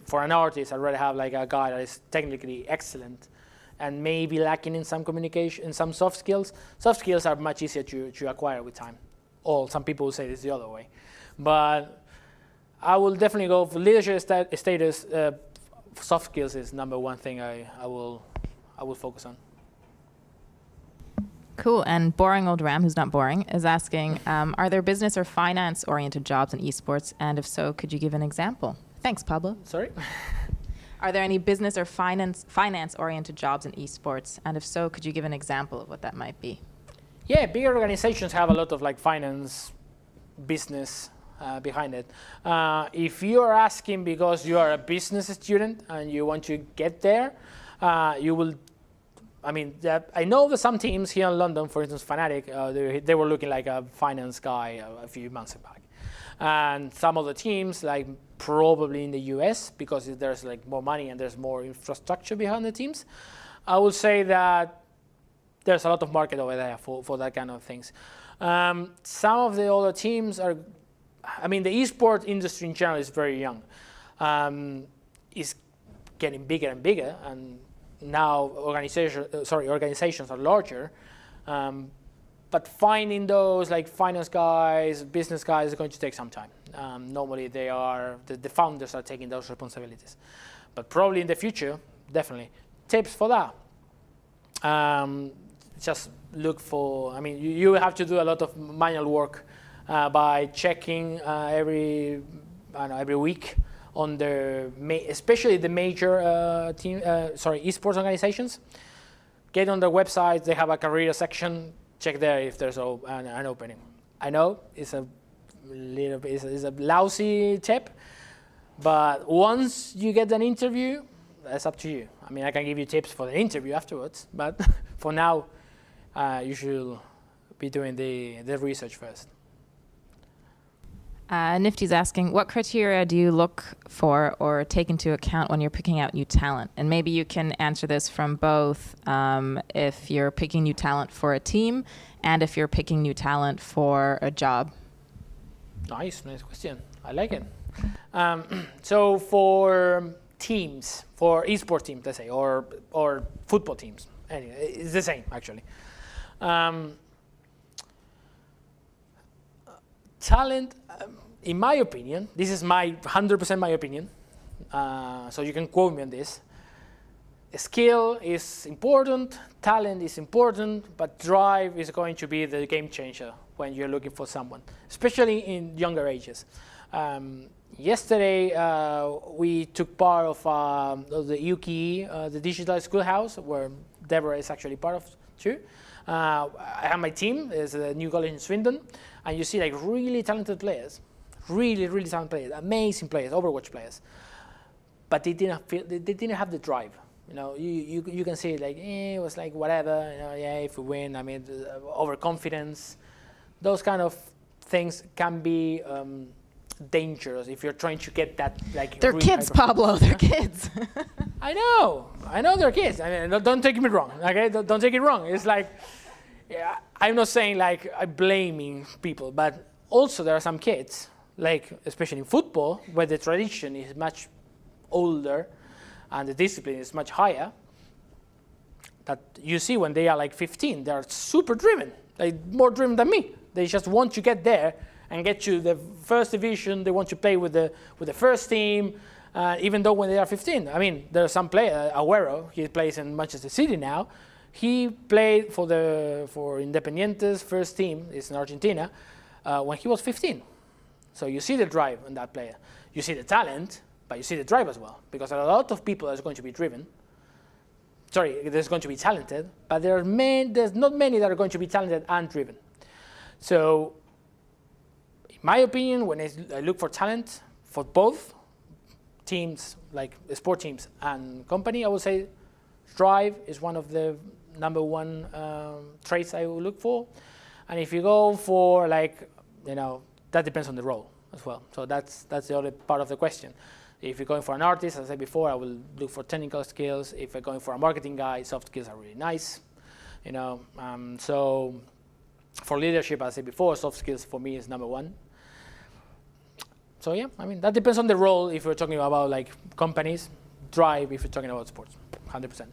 for an artist, I'd rather have like a guy that is technically excellent and maybe lacking in some communication, in some soft skills. Soft skills are much easier to acquire with time. Or some people will say it's the other way. But I will definitely go for leadership status. Soft skills is number one thing I will focus on. Cool. And Boring Old Ram, who's not boring, is asking, are there business or finance-oriented jobs in esports? And if so, could you give an example? Thanks, Pablo. Sorry? Are there any business or finance-oriented jobs in esports? And if so, could you give an example of what that might be? Yeah, bigger organizations have a lot of like finance, business behind it. If you are asking because you are a business student and you want to get there, you will. I know that some teams here in London, for instance, Fnatic, they were looking like a finance guy a few months back, and some of the teams, like probably in the US, because there's like more money and there's more infrastructure behind the teams, I would say that there's a lot of market over there for that kind of things. Some of the other teams are. The esports industry in general is very young. It's getting bigger and bigger, and now organizations are larger. But finding those like finance guys, business guys is going to take some time. Normally, the founders are taking those responsibilities. But probably in the future, definitely. Tips for that. Just look for. You have to do a lot of manual work. By checking every week on especially the major esports organizations. Get on their website. They have a career section. Check there if there's an opening. I know it's a lousy tip, but once you get an interview, that's up to you. I can give you tips for the interview afterwards, but for now, you should be doing the research first. Nifty's asking, what criteria do you look for or take into account when you're picking out new talent? And maybe you can answer this from both if you're picking new talent for a team and if you're picking new talent for a job. Nice question. I like it. So for teams, for esports teams, let's say, or football teams, anyway, it's the same, actually. Talent, in my opinion, this is 100% my opinion, so you can quote me on this. Skill is important, talent is important, but drive is going to be the game changer when you're looking for someone, especially in younger ages. Yesterday, we took part of the UKE, the Digital Schoolhouse, where Deborah is actually part of too. I have my team, there's a new college in Swindon, and you see like really talented players, really talented players, amazing players, Overwatch players, but they didn't have the drive. You can see like it was like whatever, if we win, overconfidence. Those kind of things can be dangerous if you're trying to get that like. They're really kids, Pablo. They're kids. I know they're kids. Don't take me wrong. Okay, don't take it wrong. It's like, I'm not saying like I'm blaming people, but also there are some kids, like especially in football, where the tradition is much older and the discipline is much higher, that you see when they are like 15, they are super driven, like more driven than me. They just want to get there and get to the first division. They want to play with the first team, even though when they are 15. There are some players, Agüero, he plays in Manchester City now. He played for Independiente's first team, it's in Argentina, when he was 15. So you see the drive in that player. You see the talent, but you see the drive as well. Because a lot of people are going to be driven. Sorry, there's going to be talented, but there's not many that are going to be talented and driven. So, in my opinion, when I look for talent for both teams, like sport teams and company, I would say drive is one of the number one traits I will look for. And if you go for that depends on the role as well. So that's the other part of the question. If you're going for an artist, as I said before, I will look for technical skills. If I'm going for a marketing guy, soft skills are really nice. So for leadership, as I said before, soft skills for me is number one. So yeah, I mean, that depends on the role. If we're talking about like companies, drive if you're talking about sports, 100%.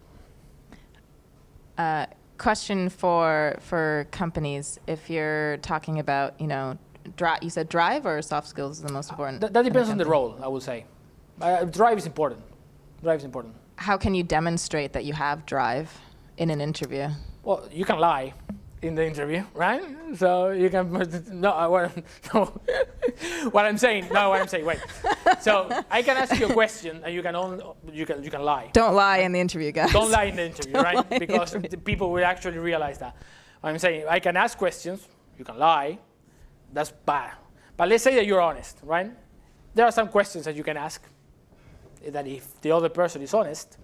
Question for companies, if you're talking about, you said drive or soft skills is the most important? That depends on the role, I would say. Drive is important. Drive is important. How can you demonstrate that you have drive in an interview? Well, you can lie in the interview, right? So you can what I'm saying. Wait. So I can ask you a question, and you can lie. Don't lie in the interview, guys. Don't lie in the interview, right? Because the people will actually realize that. I'm saying I can ask questions. You can lie. That's bad. But let's say that you're honest, right? There are some questions that you can ask that if the other person is honest,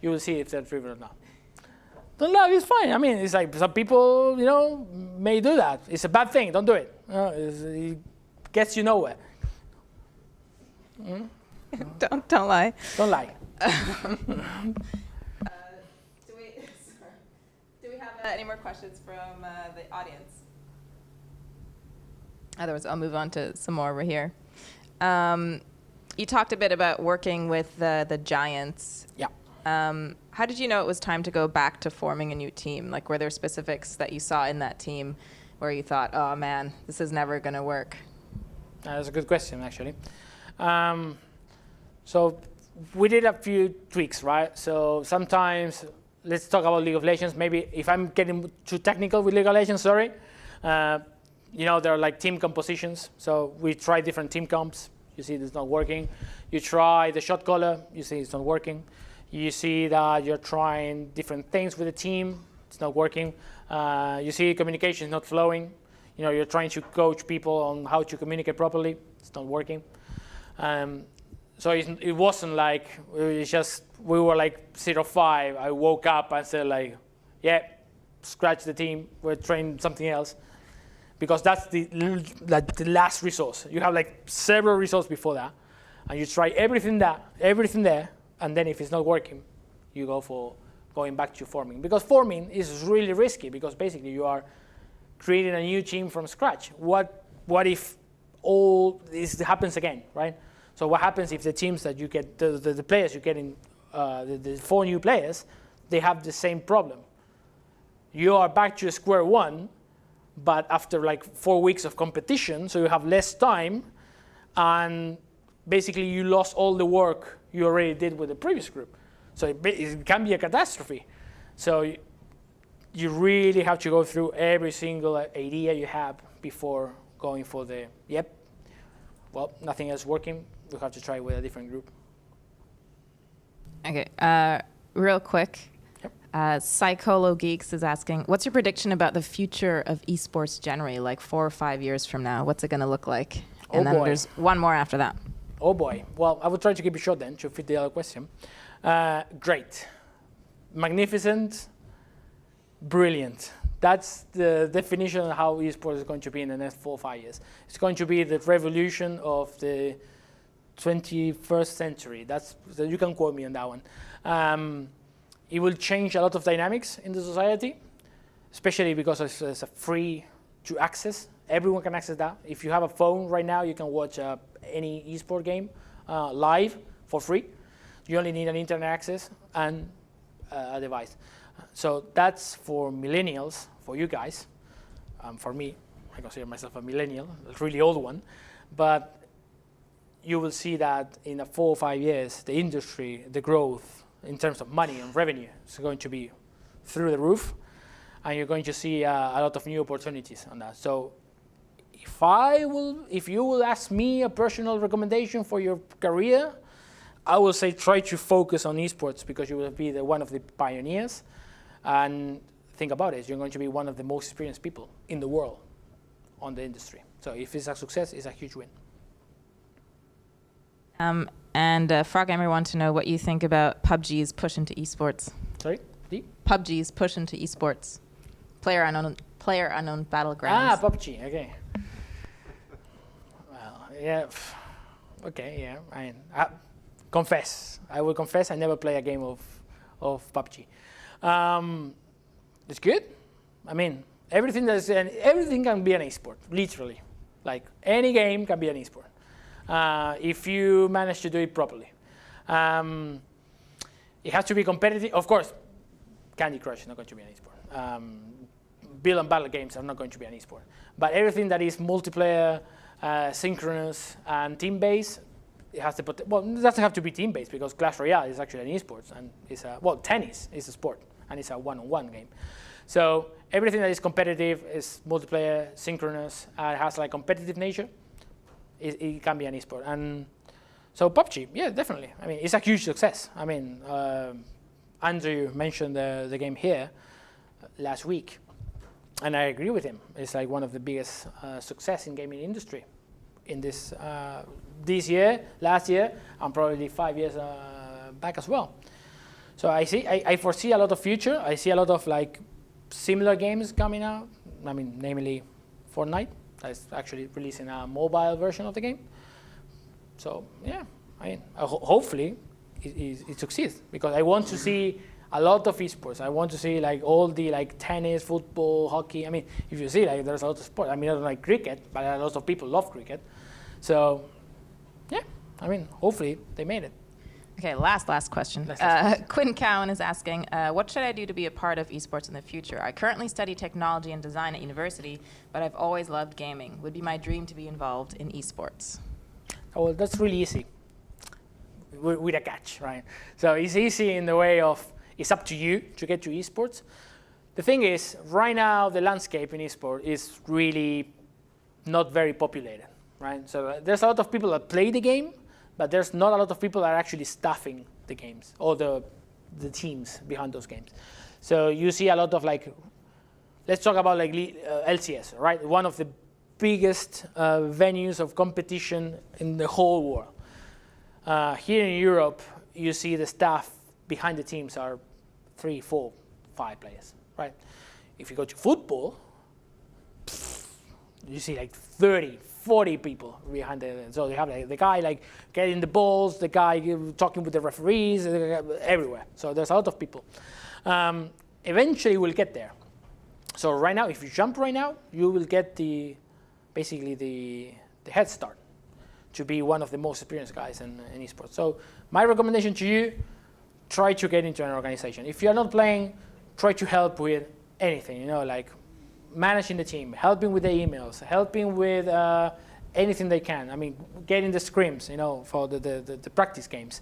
you will see if they're driven or not. Don't lie, it's fine. I mean, it's like some people, may do that. It's a bad thing. Don't do it. It gets you nowhere. Don't lie. Don't lie. Do we have any more questions from the audience? Otherwise, I'll move on to some more over here. You talked a bit about working with the Giants. Yeah. How did you know it was time to go back to forming a new team? Like, were there specifics that you saw in that team where you thought, oh man, this is never going to work? That's a good question, actually. So we did a few tweaks, right? So sometimes, let's talk about League of Legends. Maybe if I'm getting too technical with League of Legends, sorry. There are like team compositions. So we try different team comps. You see it's not working. You try the shot caller. You see it's not working. You see that you're trying different things with the team. It's not working. You see communication is not flowing. You're trying to coach people on how to communicate properly. It's not working. So it wasn't like we were like 0-5. I woke up and said like, yeah, scratch the team. We're trying something else. Because that's the last resource. You have like several resources before that, and you try everything there, and then if it's not working, you go for going back to forming. Because forming is really risky, because basically you are creating a new team from scratch. What if all this happens again, right? So what happens if the teams that you get, the players you get in, the 4 new players, they have the same problem? You are back to square one, but after like 4 weeks of competition, so you have less time, and basically you lost all the work you already did with the previous group. So it can be a catastrophe. So you really have to go through every single idea you have before going for nothing else working, we have to try with a different group. Okay, real quick. Psycholo Geeks is asking, what's your prediction about the future of esports generally, like 4 or 5 years from now? What's it going to look like? And then there's one more after that. Oh boy. Well, I will try to keep it short then to fit the other question. Great. Magnificent. Brilliant. That's the definition of how esports is going to be in the next 4 or 5 years. It's going to be the revolution of the 21st century. You can quote me on that one. It will change a lot of dynamics in the society, especially because it's a free to access. Everyone can access that. If you have a phone right now, you can watch any esport game live for free. You only need an internet access and a device. So that's for millennials, for you guys. For me, I consider myself a millennial, a really old one. But you will see that in 4 or 5 years, the industry, the growth, in terms of money and revenue, is going to be through the roof, and you're going to see a lot of new opportunities on that. So if you will ask me a personal recommendation for your career, I will say try to focus on esports, because you will be one of the pioneers. And think about it, you're going to be one of the most experienced people in the world on the industry. So if it's a success, it's a huge win. And Froggamer want to know what you think about PUBG's push into esports. Sorry? PUBG's push into esports. Player unknown battlegrounds. PUBG, okay. Well, yeah, okay, yeah. I will confess I never play a game of PUBG. It's good. I mean, everything can be an esport, literally. Like any game can be an esport, if you manage to do it properly. It has to be competitive. Of course, Candy Crush is not going to be an esport. Build and battle games are not going to be an esport. But everything that is multiplayer, synchronous, and team-based, it has to well, it doesn't have to be team-based, because Clash Royale is actually an esport, and tennis is a sport, and it's a one-on-one game. So everything that is competitive is multiplayer, synchronous, has like competitive nature. It can be an esport, and so PUBG, yeah, definitely. I mean, it's a huge success. I mean, Andrew mentioned the game here last week, and I agree with him. It's like one of the biggest success in gaming industry in this year, last year, and probably 5 years back as well. So I foresee a lot of future. I see a lot of like similar games coming out. I mean, namely Fortnite, that's actually releasing a mobile version of the game. So yeah, hopefully it succeeds, because I want to see a lot of esports. I want to see like all the like tennis, football, hockey. I mean, if you see, like, there's a lot of sport. I mean, I don't like cricket, but a lot of people love cricket. So yeah, I mean, hopefully they made it. Okay, last question. Quinn Cowan is asking, what should I do to be a part of esports in the future? I currently study technology and design at university, but I've always loved gaming. Would be my dream to be involved in esports. Oh, well, that's really easy, with a catch, right? So it's easy in the way of, it's up to you to get to esports. The thing is, right now, the landscape in esports is really not very populated, right? So there's a lot of people that play the game, but there's not a lot of people that are actually staffing the games, or the teams behind those games. So you see a lot of like, let's talk about like LCS, right? One of the biggest venues of competition in the whole world. Here in Europe, you see the staff behind the teams are 3, 4, 5 players, right? If you go to football, you see like 30, 40 people behind so they have like the guy like getting the balls, the guy talking with the referees, everywhere. So there's a lot of people. Eventually we'll get there. So right now, if you jump right now, you will get basically the head start to be one of the most experienced guys in esports. So my recommendation to you, try to get into an organization. If you're not playing, try to help with anything, like managing the team, helping with the emails, helping with anything they can. I mean, getting the scrims, for the practice games.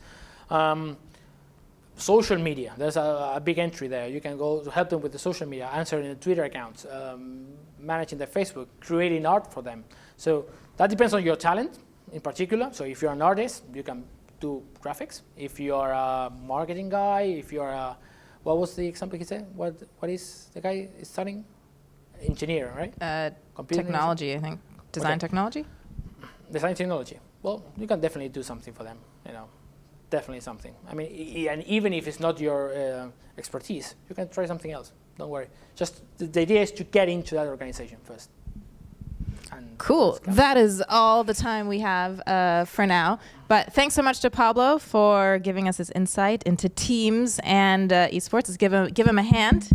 Social media, there's a big entry there. You can go to help them with the social media, answering the Twitter accounts, managing their Facebook, creating art for them. So that depends on your talent in particular. So if you're an artist, you can do graphics. If you're a marketing guy, if you're a, what was the example he said? What is the guy is studying? Engineer, right? Technology, I think. Design technology? Design technology. Well, you can definitely do something for them, Definitely something. I mean, and even if it's not your expertise, you can try something else. Don't worry. Just the idea is to get into that organization first. And cool. That is all the time we have for now. But thanks so much to Pablo for giving us this insight into teams and esports. Let's give him a hand.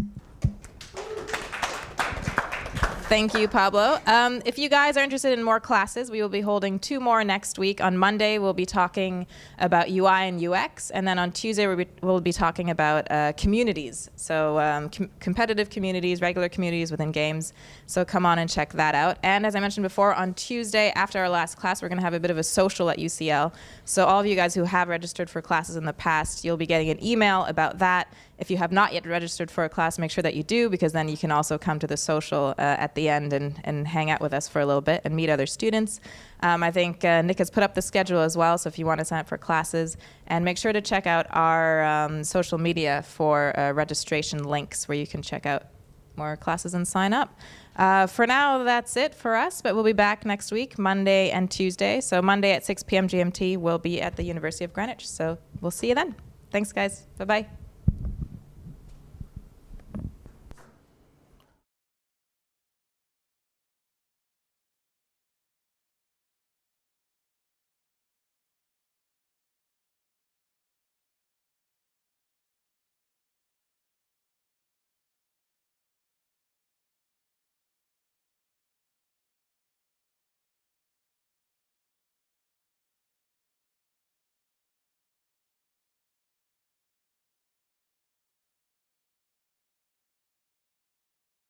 Thank you, Pablo. If you guys are interested in more classes, we will be holding 2 more next week. On Monday, we'll be talking about UI and UX. And then on Tuesday, we'll be talking about communities. So competitive communities, regular communities within games. So come on and check that out. And as I mentioned before, on Tuesday, after our last class, we're going to have a bit of a social at UCL. So all of you guys who have registered for classes in the past, you'll be getting an email about that. If you have not yet registered for a class, make sure that you do, because then you can also come to the social at the end and hang out with us for a little bit and meet other students. I think Nick has put up the schedule as well, so if you want to sign up for classes, and make sure to check out our social media for registration links where you can check out more classes and sign up. For now, that's it for us, but we'll be back next week, Monday and Tuesday. So Monday at 6 p.m. GMT, we'll be at the University of Greenwich. So we'll see you then. Thanks, guys. Bye-bye.